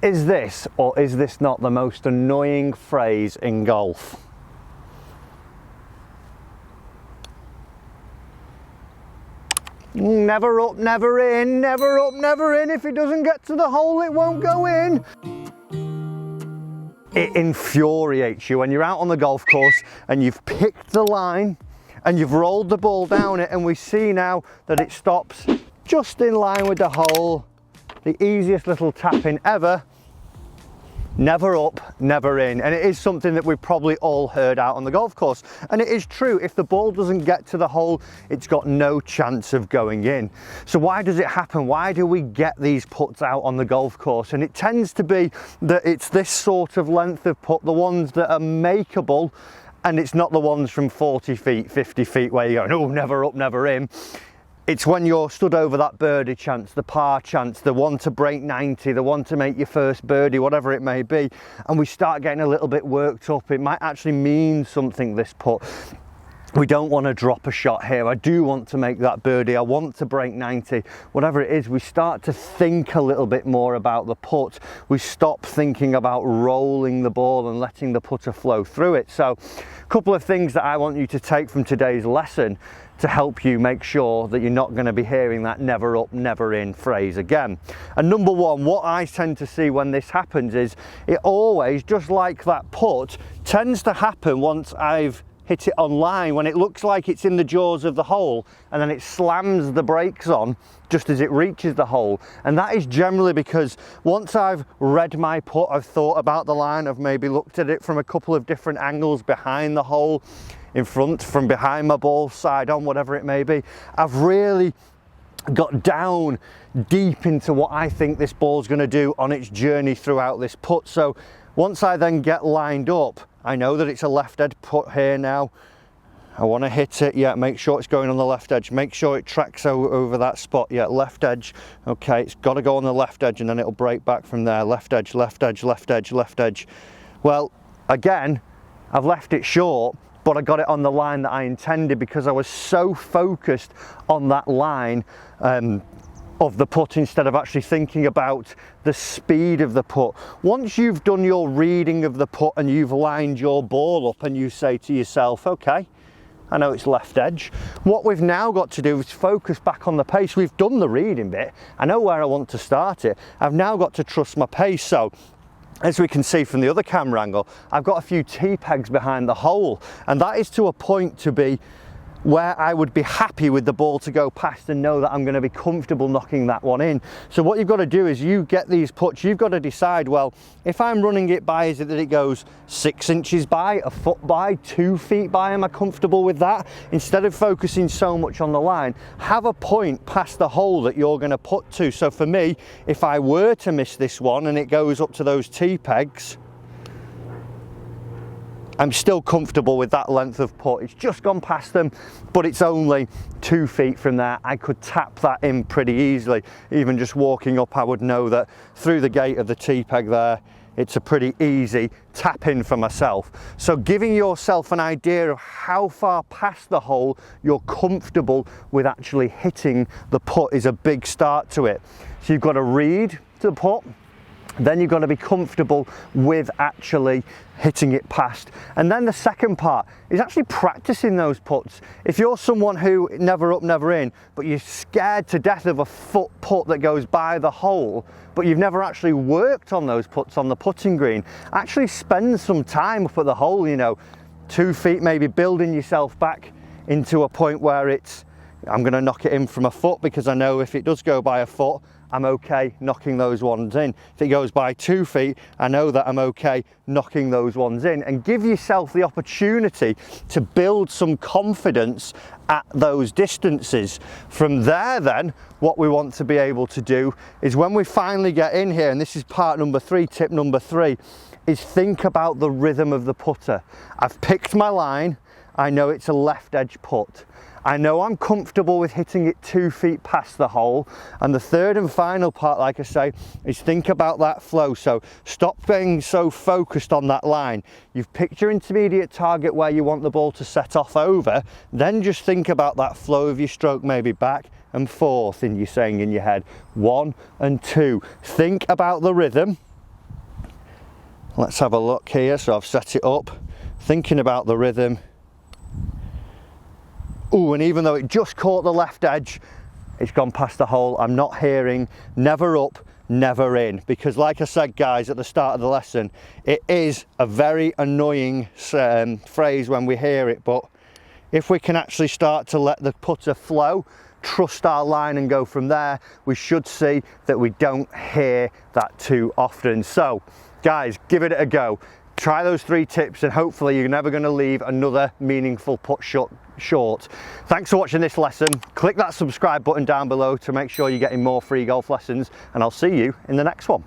Is this or is this not the most annoying phrase in golf? Never up, never in, never up, never in. If it doesn't get to the hole, it won't go in. It infuriates you when you're out on the golf course and you've picked the line and you've rolled the ball down it, and we see now that it stops just in line with the hole. The easiest little tap in ever. Never up, never in. And it is something that we've probably all heard out on the golf course. And it is true, if the ball doesn't get to the hole, it's got no chance of going in. So why does it happen? Why do we get these putts out on the golf course? And it tends to be that it's this sort of length of putt, the ones that are makeable, and it's not the ones from 40 feet, 50 feet where you're going, oh, never up, never in. It's when you're stood over that birdie chance, the par chance, the one to break 90, the one to make your first birdie, whatever it may be, and we start getting a little bit worked up. It might actually mean something, this putt. We don't want to drop a shot here. I do want to make that birdie. I want to break 90. Whatever it is, we start to think a little bit more about the putt. We stop thinking about rolling the ball and letting the putter flow through it. So a couple of things that I want you to take from today's lesson to help you make sure that you're not going to be hearing that never up, never in phrase again. And number one, what I tend to see when this happens is it always, just like that putt, tends to happen once I've hit it on line, when it looks like it's in the jaws of the hole and then it slams the brakes on just as it reaches the hole. And that is generally because once I've read my putt, I've thought about the line, I've maybe looked at it from a couple of different angles behind the hole, in front, from behind my ball, side on, whatever it may be. I've really got down deep into what I think this ball's going to do on its journey throughout this putt. So once I then get lined up, I know that it's a left edge putt here now. I want to hit it, yeah, make sure it's going on the left edge, make sure it tracks over that spot, yeah, left edge, okay, it's got to go on the left edge and then it'll break back from there, left edge, left edge, left edge, left edge. Well, again, I've left it short, but I got it on the line that I intended because I was so focused on that line of the putt instead of actually thinking about the speed of the putt. Once you've done your reading of the putt and you've lined your ball up and you say to yourself, okay, I know it's left edge. What we've now got to do is focus back on the pace. We've done the reading bit. I know where I want to start it. I've now got to trust my pace. So as we can see from the other camera angle, I've got a few tee pegs behind the hole, and that is to a point to be where I would be happy with the ball to go past and know that I'm going to be comfortable knocking that one in. So what you've got to do is you get these putts, you've got to decide, well, if I'm running it by, is it that it goes 6 inches by, a foot by, 2 feet by, am I comfortable with that? Instead of focusing so much on the line, have a point past the hole that you're going to put to. So for me, if I were to miss this one and it goes up to those tee pegs, I'm still comfortable with that length of putt. It's just gone past them, but it's only 2 feet from there. I could tap that in pretty easily. Even just walking up, I would know that through the gate of the tee peg there, it's a pretty easy tap in for myself. So giving yourself an idea of how far past the hole you're comfortable with actually hitting the putt is a big start to it. So you've got to read the putt, then you've got to be comfortable with actually hitting it past. And then the second part is actually practicing those putts. If you're someone who never up, never in, but you're scared to death of a foot putt that goes by the hole, but you've never actually worked on those putts on the putting green, actually spend some time up at the hole, you know, 2 feet, maybe building yourself back into a point where it's, I'm going to knock it in from a foot because I know if it does go by a foot, I'm okay knocking those ones in. If it goes by 2 feet, I know that I'm okay knocking those ones in. And give yourself the opportunity to build some confidence at those distances. From there then, what we want to be able to do is when we finally get in here, and this is part number 3, tip number 3, is think about the rhythm of the putter. I've picked my line, I know it's a left edge putt. I know I'm comfortable with hitting it 2 feet past the hole. And the third and final part, like I say, is think about that flow. So stop being so focused on that line. You've picked your intermediate target where you want the ball to set off over. Then just think about that flow of your stroke, maybe back and forth, and you're saying in your head 1 and 2. Think about the rhythm. Let's have a look here. So I've set it up, thinking about the rhythm. Ooh, and even though it just caught the left edge, it's gone past the hole. I'm not hearing never up, never in, because like I said, guys, at the start of the lesson, it is a very annoying phrase when we hear it, but if we can actually start to let the putter flow, trust our line and go from there, we should see that we don't hear that too often. So guys, give it a go. Try those 3 tips and hopefully you're never going to leave another meaningful putt short. Thanks for watching this lesson. Click that subscribe button down below to make sure you're getting more free golf lessons, and I'll see you in the next one.